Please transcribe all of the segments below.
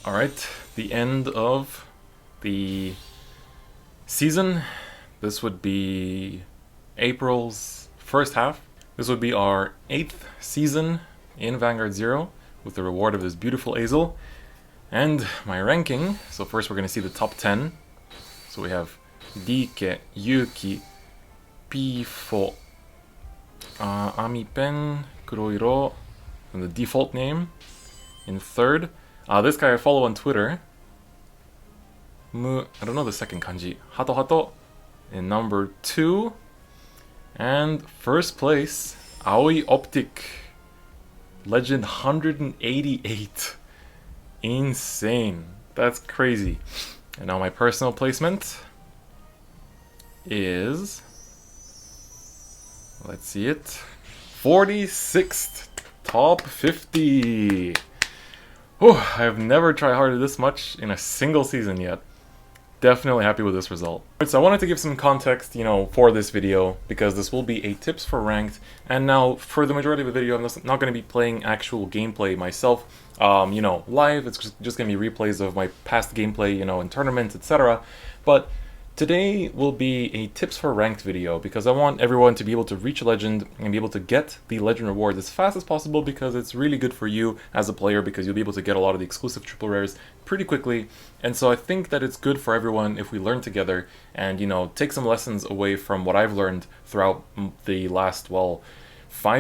Alright, the end of the season. This would be April's first half. This would be our 8th season in Vanguard 0 with the reward of this beautiful Azel. And my ranking, so first we're going to see the top 10. So we have Dike, Yuki, Pifo, Amipen, Kuroiro, and the default name. In third, this guy I follow on Twitter. I don't know the second kanji. Hato Hato in number 2. And first place, Aoi Optic. Legend 188. Insane. That's crazy. And now my personal placement is... let's see it. 46th. Top 50. Whew, I've never tried harder this much in a single season yet. Definitely happy with this result. So I wanted to give some context, for this video, because this will be a tips for ranked, and now for the majority of the video I'm not going to be playing actual gameplay myself, live. It's just going to be replays of my past gameplay, in tournaments, etc. But today will be a tips for ranked video because I want everyone to be able to reach legend and be able to get the legend reward as fast as possible, because it's really good for you as a player because you'll be able to get a lot of the exclusive triple rares pretty quickly. And so I think that it's good for everyone if we learn together and, take some lessons away from what I've learned throughout the last, 4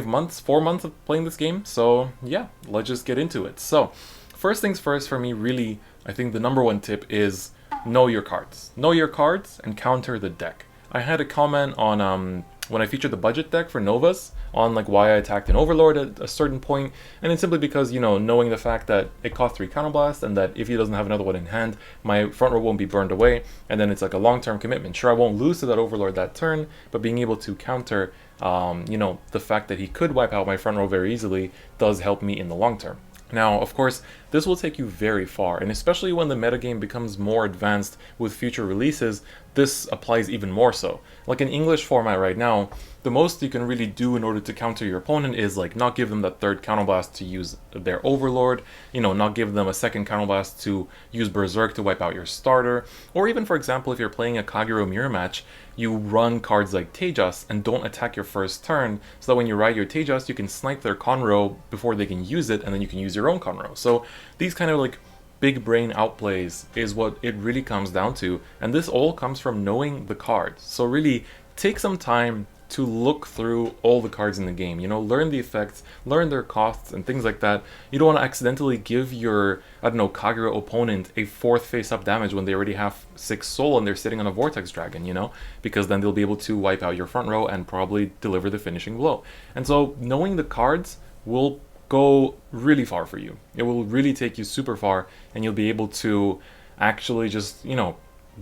months of playing this game. So yeah, let's just get into it. So first things first, for me, really, I think the number one tip is know your cards. Know your cards and counter the deck. I had a comment on when I featured the budget deck for Novas on why I attacked an Overlord at a certain point, and it's simply because, knowing the fact that it costs 3 Counterblast and that if he doesn't have another one in hand, my front row won't be burned away, and then it's like a long-term commitment. Sure, I won't lose to that Overlord that turn, but being able to counter, the fact that he could wipe out my front row very easily does help me in the long term. Now, of course, this will take you very far, and especially when the metagame becomes more advanced with future releases, this applies even more so. Like in English format right now, the most you can really do in order to counter your opponent is not give them that third counterblast to use their Overlord, not give them a second counterblast to use Berserk to wipe out your starter, or even, for example, if you're playing a Kagero mirror match, you run cards like Tejas and don't attack your first turn, so that when you ride your Tejas, you can snipe their Conroe before they can use it, and then you can use your own Conroe. So these kind of big brain outplays is what it really comes down to, and this all comes from knowing the cards. So really, take some time to look through all the cards in the game, learn the effects, learn their costs and things like that. You don't want to accidentally give your, Kagero opponent a 4th face-up damage when they already have 6 soul and they're sitting on a Vortex Dragon, because then they'll be able to wipe out your front row and probably deliver the finishing blow. And so knowing the cards will go really far for you. It will really take you super far, and you'll be able to actually just,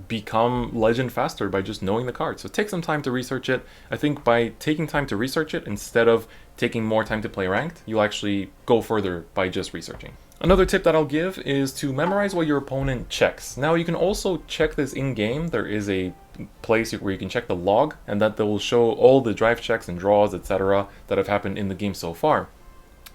become legend faster by just knowing the cards. So take some time to research it. I think by taking time to research it instead of taking more time to play ranked, you'll actually go further by just researching. Another tip that I'll give is to memorize what your opponent checks. Now you can also check this in-game. There is a place where you can check the log, and that will show all the drive checks and draws, etc. that have happened in the game so far.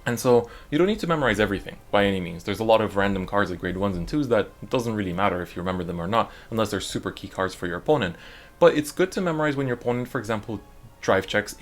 And so you don't need to memorize everything by any means. There's a lot of random cards like grade 1s and 2s that it doesn't really matter if you remember them or not, unless they're super key cards for your opponent. But it's good to memorize when your opponent, for example, drive checks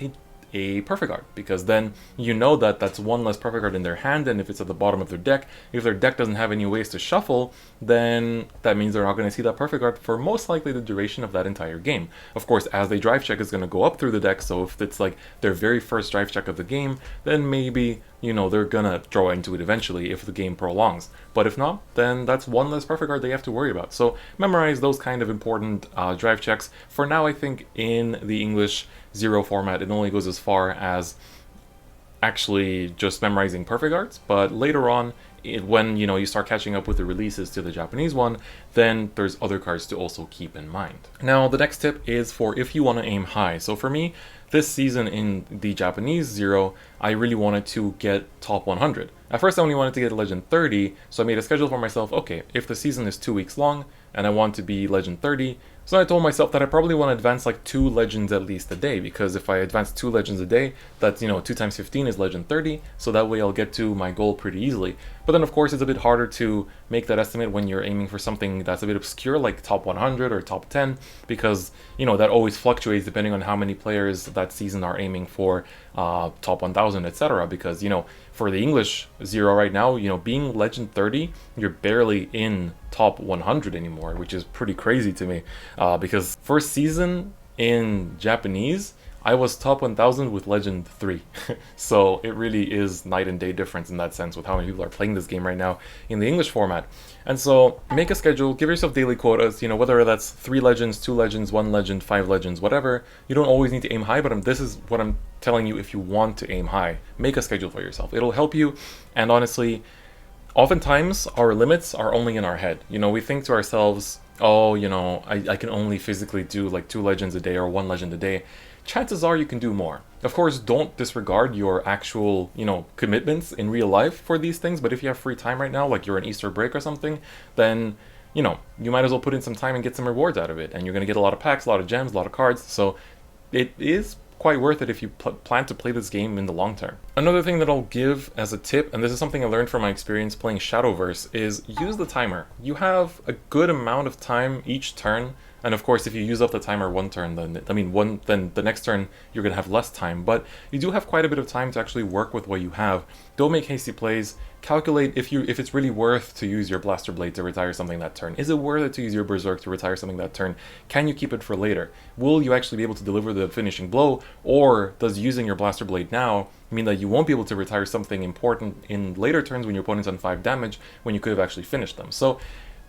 a perfect card, because then you know that that's one less perfect card in their hand, and if it's at the bottom of their deck, if their deck doesn't have any ways to shuffle, then that means they're not going to see that perfect card for most likely the duration of that entire game. Of course, as they drive check is going to go up through the deck, so if it's their very first drive check of the game, then maybe they're gonna draw into it eventually if the game prolongs. But if not, then that's one less perfect card they have to worry about. So memorize those kind of important drive checks. For now, I think in the English 0 format, it only goes as far as actually just memorizing perfect cards, but later on, when you start catching up with the releases to the Japanese one, then there's other cards to also keep in mind. Now the next tip is for if you want to aim high. So for me, this season in the Japanese 0, I really wanted to get top 100. At first I only wanted to get legend 30, so I made a schedule for myself. Okay, if the season is 2 weeks long and I want to be legend 30, So I told myself that I probably want to advance like 2 legends at least a day, because if I advance 2 legends a day, that's, 2 times 15 is legend 30, so that way I'll get to my goal pretty easily. But then of course it's a bit harder to make that estimate when you're aiming for something that's a bit obscure, like top 100 or top 10, because, that always fluctuates depending on how many players that season are aiming for top 1000, etc. Because, for the English Zero right now, being legend 30, you're barely in top 100 anymore, which is pretty crazy to me. Because first season in Japanese, I was top 1000 with legend 3. So it really is night and day difference in that sense with how many people are playing this game right now in the English format. And so make a schedule, give yourself daily quotas, whether that's 3 legends, 2 legends, 1 legend, 5 legends, whatever. You don't always need to aim high, but this is what I'm telling you if you want to aim high. Make a schedule for yourself. It'll help you, and honestly, oftentimes our limits are only in our head. We think to ourselves, oh, I can only physically do like 2 legends a day or 1 legend a day. Chances are you can do more. Of course, don't disregard your actual, commitments in real life for these things, but if you have free time right now, like you're on Easter break or something, then, you might as well put in some time and get some rewards out of it, and you're going to get a lot of packs, a lot of gems, a lot of cards, so it is quite worth it if you plan to play this game in the long term. Another thing that I'll give as a tip, and this is something I learned from my experience playing Shadowverse, is use the timer. You have a good amount of time each turn, and of course if you use up the timer one turn, then the next turn you're going to have less time, but you do have quite a bit of time to actually work with what you have. Don't make hasty plays. Calculate if it's really worth to use your Blaster Blade to retire something that turn. Is it worth it to use your Berserk to retire something that turn? Can you keep it for later? Will you actually be able to deliver the finishing blow, or does using your Blaster Blade now mean that you won't be able to retire something important in later turns when your opponent's on 5 damage when you could have actually finished them? So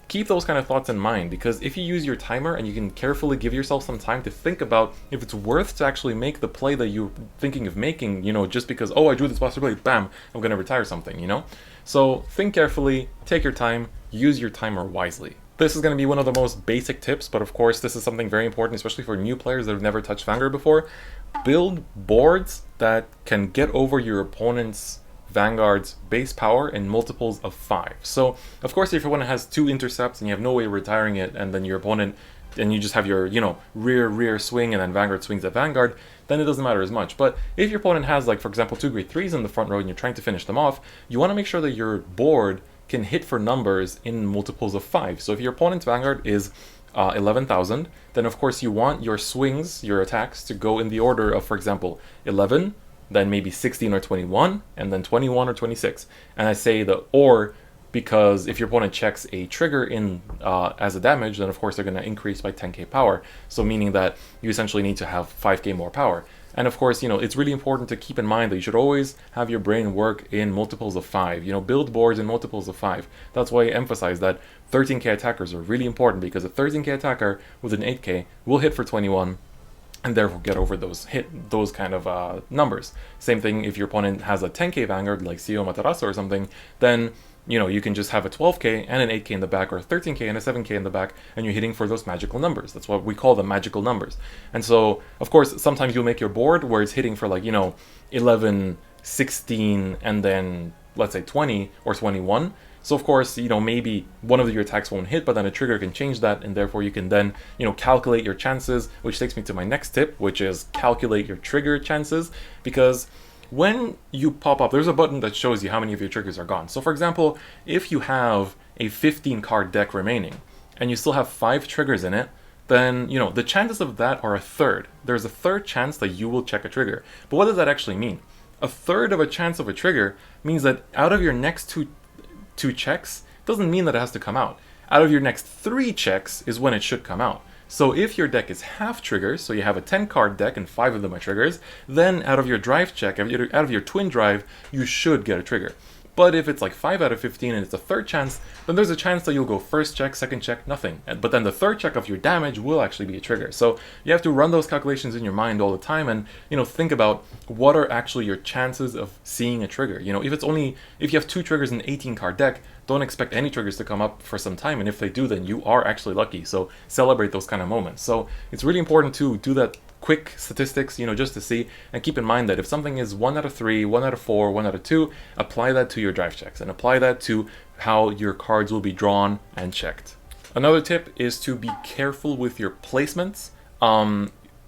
keep those kind of thoughts in mind, because if you use your timer and you can carefully give yourself some time to think about if it's worth to actually make the play that you're thinking of making, just because, oh, I drew this Blaster Blade, bam, I'm going to retire something, So think carefully, take your time, use your timer wisely. This is going to be one of the most basic tips, but of course this is something very important, especially for new players that have never touched Vanguard before. Build boards that can get over your opponent's Vanguard's base power in multiples of 5. So, of course, if your opponent has 2 intercepts and you have no way of retiring it, and then your opponent, and you just have your, rear swing, and then Vanguard swings at Vanguard, then it doesn't matter as much. But if your opponent has, like, for example, 2 grade 3s in the front row and you're trying to finish them off, you want to make sure that your board can hit for numbers in multiples of 5. So if your opponent's Vanguard is 11,000, then of course you want your swings, your attacks, to go in the order of, for example, 11, then maybe 16 or 21, and then 21 or 26. And I say the or because if your opponent checks a trigger in as a damage, then of course they're going to increase by 10k power. So meaning that you essentially need to have 5k more power. And of course, it's really important to keep in mind that you should always have your brain work in multiples of 5. Build boards in multiples of 5. That's why I emphasize that 13k attackers are really important, because a 13k attacker with an 8k will hit for 21, and therefore get over those kind of numbers. Same thing if your opponent has a 10k Vanguard like Sio Matarasu or something, then you can just have a 12k and an 8k in the back, or a 13k and a 7k in the back, and you're hitting for those magical numbers. That's what we call them, magical numbers. And so, of course, sometimes you'll make your board where it's hitting for 11, 16, and then let's say 20 or 21. So of course, maybe one of your attacks won't hit, but then a trigger can change that, and therefore you can then, calculate your chances, which takes me to my next tip, which is calculate your trigger chances, because when you pop up, there's a button that shows you how many of your triggers are gone. So for example, if you have a 15 card deck remaining, and you still have 5 triggers in it, then, the chances of that are a third. There's a third chance that you will check a trigger. But what does that actually mean? A third of a chance of a trigger means that out of your next two checks doesn't mean that it has to come out. Out of your next 3 checks is when it should come out. So if your deck is half triggers, so you have a 10 card deck and 5 of them are triggers, then out of your drive check, out of your twin drive, you should get a trigger. But if it's like 5 out of 15 and it's a third chance, then there's a chance that you'll go first check, second check, nothing. But then the third check of your damage will actually be a trigger. So you have to run those calculations in your mind all the time, and think about what are actually your chances of seeing a trigger. If you have 2 triggers in an 18 card deck, don't expect any triggers to come up for some time, and if they do, then you are actually lucky. So celebrate those kind of moments. So it's really important to do that quick statistics, just to see, and keep in mind that if something is 1 out of 3, 1 out of 4, 1 out of 2, apply that to your drive checks, and apply that to how your cards will be drawn and checked. Another tip is to be careful with your placements.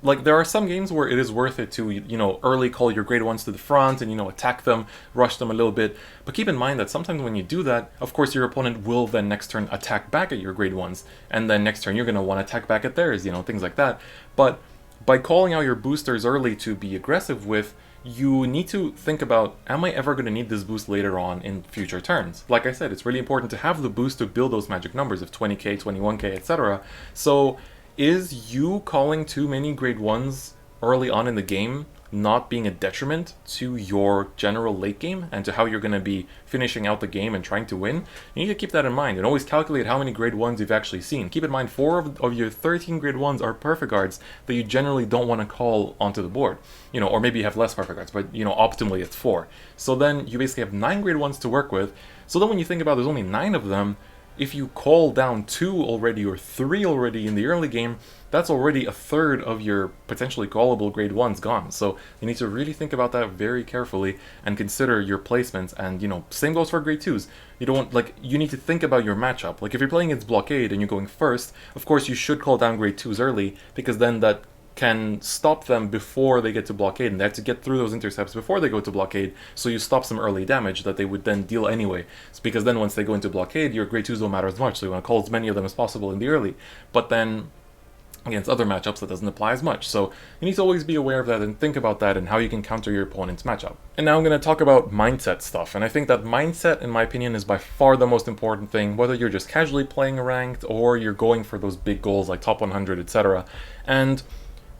Like there are some games where it is worth it to, early call your grade ones to the front and, attack them, rush them a little bit. But keep in mind that sometimes when you do that, of course your opponent will then next turn attack back at your grade ones. And then next turn you're going to want to attack back at theirs, things like that. But by calling out your boosters early to be aggressive with, you need to think about, am I ever going to need this boost later on in future turns? Like I said, it's really important to have the boost to build those magic numbers of 20k, 21k, etc. So is you calling too many grade 1s early on in the game not being a detriment to your general late game and to how you're going to be finishing out the game and trying to win? You need to keep that in mind and always calculate how many grade 1s you've actually seen. Keep in mind 4 of your 13 grade 1s are perfect guards that you generally don't want to call onto the board. Or maybe you have less perfect guards, but optimally it's 4. So then you basically have 9 grade 1s to work with. So then when you think about there's only 9 of them, if you call down 2 already or 3 already in the early game, that's already a third of your potentially callable grade 1s gone. So you need to really think about that very carefully and consider your placements. And same goes for grade 2s. You need to think about your matchup. Like if you're playing against blockade and you're going first, of course you should call down grade 2s early, because then that can stop them before they get to blockade, and they have to get through those intercepts before they go to blockade, so you stop some early damage that they would then deal anyway. It's because then once they go into blockade, your grade 2s don't matter as much, so you want to call as many of them as possible in the early. But then against other matchups that doesn't apply as much, so you need to always be aware of that and think about that and how you can counter your opponent's matchup. And now I'm going to talk about mindset stuff, and I think that mindset, in my opinion, is by far the most important thing, whether you're just casually playing a ranked or you're going for those big goals like top 100, etc. And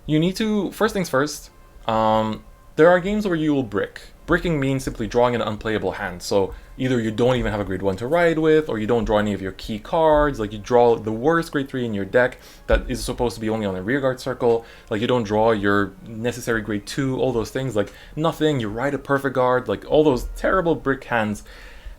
you need to, first things first, there are games where you will brick. Bricking means simply drawing an unplayable hand, so either you don't even have a grade 1 to ride with, or you don't draw any of your key cards, like you draw the worst grade 3 in your deck that is supposed to be only on the rearguard circle, like you don't draw your necessary grade 2, all those things, like nothing, you ride a perfect guard, like all those terrible brick hands.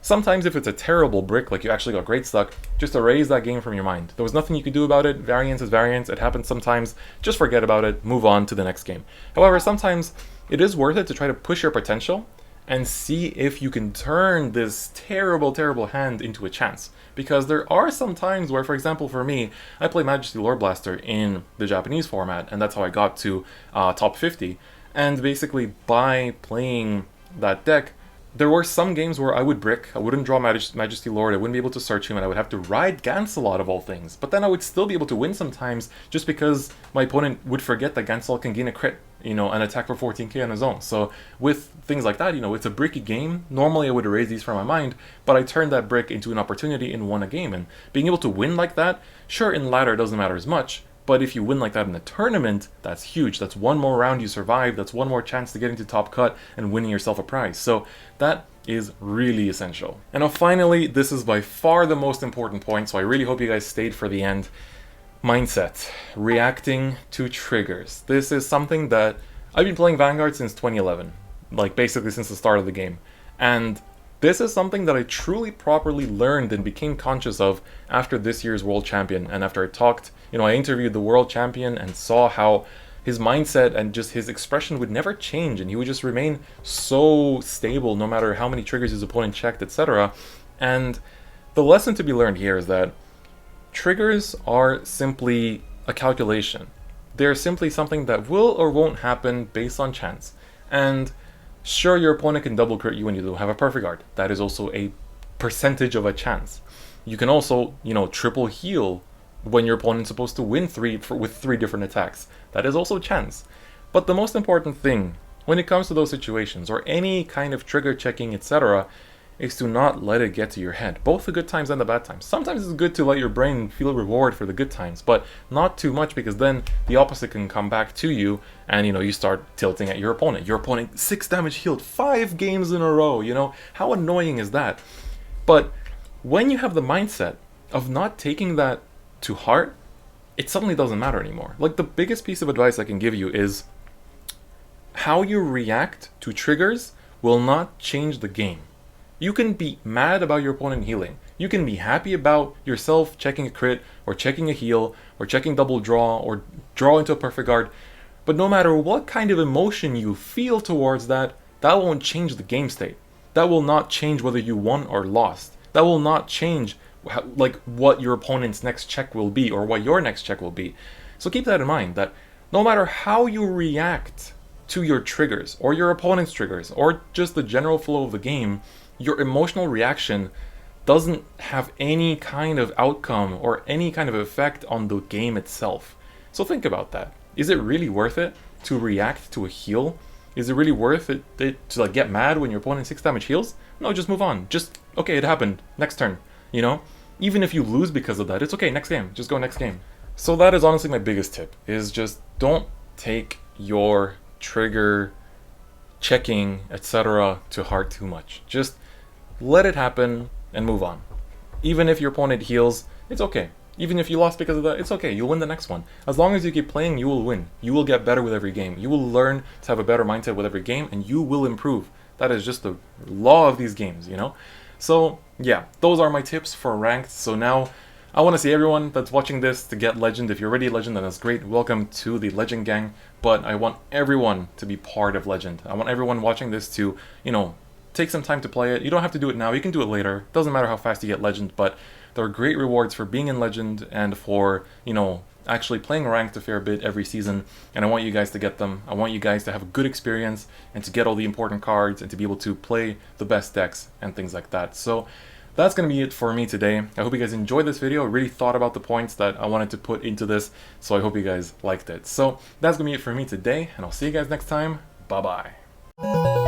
Sometimes if it's a terrible brick, like you actually got great stuck, just erase that game from your mind. There was nothing you could do about it, variance is variance, it happens sometimes, just forget about it, move on to the next game. However, sometimes it is worth it to try to push your potential and see if you can turn this terrible, terrible hand into a chance. Because there are some times where, for example, for me, I play Majesty Lore Blaster in the Japanese format, and that's how I got to top 50. And basically, by playing that deck, there were some games where I would brick, I wouldn't draw Majesty Lord, I wouldn't be able to search him, and I would have to ride Gansalot of all things. But then I would still be able to win sometimes, just because my opponent would forget that Gansalot can gain a crit, and attack for 14k on his own. So with things like that, it's a bricky game. Normally I would erase these from my mind, but I turned that brick into an opportunity and won a game. And being able to win like that, sure, in ladder it doesn't matter as much, but if you win like that in a tournament, that's huge. That's one more round you survive, that's one more chance to get into top cut and winning yourself a prize. So that is really essential. And now finally, this is by far the most important point, so I really hope you guys stayed for the end. Mindset. Reacting to triggers. This is something that I've been playing Vanguard since 2011, like basically since the start of the game. And this is something that I truly properly learned and became conscious of after this year's World Champion, and after I talked, I interviewed the World Champion and saw how his mindset and just his expression would never change, and he would just remain so stable no matter how many triggers his opponent checked, etc. And the lesson to be learned here is that triggers are simply a calculation. They're simply something that will or won't happen based on chance. And sure, your opponent can double crit you when you don't have a perfect guard. That is also a percentage of a chance. You can also, triple heal when your opponent's supposed to win with 3 different attacks. That is also chance. But the most important thing when it comes to those situations, or any kind of trigger checking, etc., is to not let it get to your head, both the good times and the bad times. Sometimes it's good to let your brain feel reward for the good times, but not too much, because then the opposite can come back to you, and you start tilting at your opponent. Your opponent 6 damage healed 5 games in a row, how annoying is that? But when you have the mindset of not taking that to heart, it suddenly doesn't matter anymore. Like, the biggest piece of advice I can give you is how you react to triggers will not change the game. You can be mad about your opponent healing. You can be happy about yourself checking a crit, or checking a heal, or checking double draw, or draw into a perfect guard. But no matter what kind of emotion you feel towards that, that won't change the game state. That will not change whether you won or lost. That will not change like what your opponent's next check will be or what your next check will be. So keep that in mind, that no matter how you react to your triggers or your opponent's triggers or just the general flow of the game, your emotional reaction doesn't have any kind of outcome or any kind of effect on the game itself. So think about that. Is it really worth it to react to a heal? Is it really worth it to like get mad when your opponent 6 damage heals? No, just move on. Just, okay, it happened. Next turn, you know? Even if you lose because of that, it's okay, next game. Just go next game. So that is honestly my biggest tip, is just don't take your trigger checking, etc. to heart too much. Just let it happen and move on. Even if your opponent heals, it's okay. Even if you lost because of that, it's okay. You'll win the next one. As long as you keep playing, you will win. You will get better with every game. You will learn to have a better mindset with every game, and you will improve. That is just the law of these games, you know? So, yeah, those are my tips for ranked. So now, I want to see everyone that's watching this to get Legend. If you're already Legend, then that's great. Welcome to the Legend gang. But I want everyone to be part of Legend. I want everyone watching this to, you know, take some time to play it. You don't have to do it now. You can do it later. Doesn't matter how fast you get Legend, but there are great rewards for being in Legend and for, you know, actually playing ranked a fair bit every season, and I want you guys to get them. I want you guys to have a good experience and to get all the important cards and to be able to play the best decks and things like that. So that's going to be it for me today. I hope you guys enjoyed this video. I really thought about the points that I wanted to put into this, so I hope you guys liked it. So that's going to be it for me today, and I'll see you guys next time. Bye-bye.